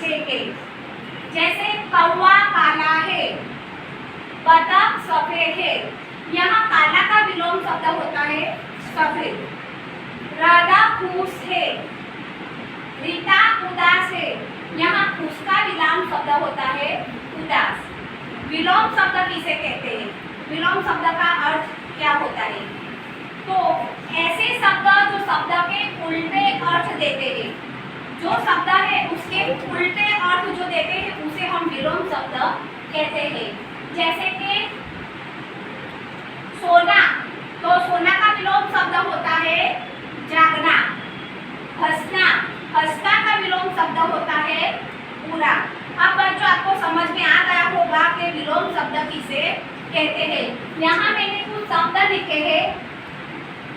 किसे के। जैसे कौवा काला है, बतख सफेद है। यहाँ काला का विलोम शब्द होता है सफेद। राधा खुश है, रीता उदास है। यहाँ खुश का विलोम शब्द होता है उदास। विलोम शब्द किसे कहते हैं? विलोम शब्द का अर्थ क्या होता है? तो ऐसे शब्द जो शब्द के उल्टे अर्थ देते हैं, जो शब्द है उसके उल्टे अर्थ जो देते हैं उसे हम विलोम शब्द कहते हैं। जैसे कि सोना, तो सोना का विलोम शब्द होता है जागना। हंसना, हंसना का विलोम शब्द होता है पूरा। अब बच्चों आपको समझ में आ गया होगा कि विलोम शब्द किसे कहते हैं। यहाँ मैंने कुछ शब्द लिखे हैं,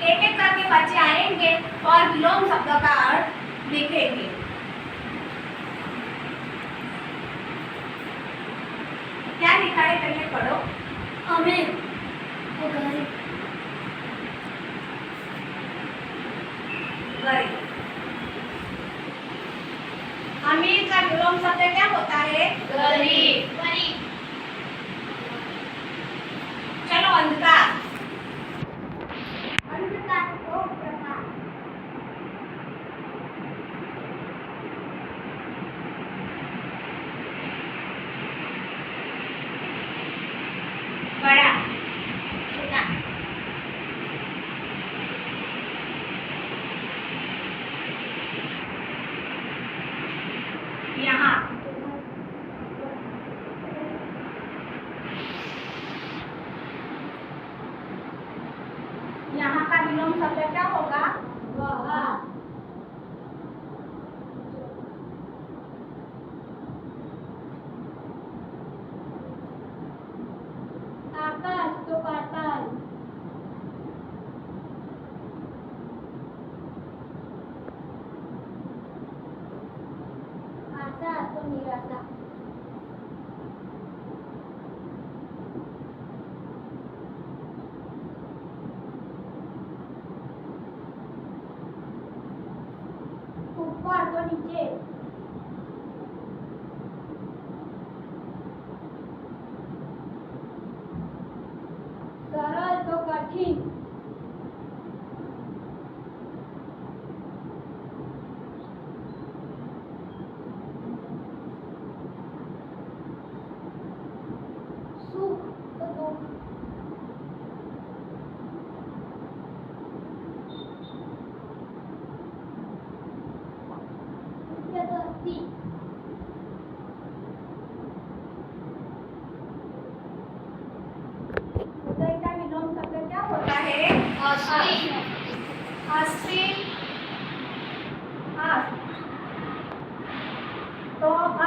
एक एक करके बच्चे आएंगे और विलोम शब्द का अर्थ लिखेंगे। क्या लिखा है पहले पढ़ो। अमीर, गरीब। अमीर का विलोम शब्द क्या होता है? गरीब। चलो अंधकार। अंधकार को प्रकाश। बड़ा, छोटा। यहाँ यहाँ का विलोम शब्द क्या होगा? वह। आकाश तो पाताल। आशा तो निराशा। ऊपर तो नीचे। सरल तो कठिन। सुख तो दुख। जबरदस्ती। उदय का विलोम शब्द क्या होता है? अस्थिर। हाँ, तो अब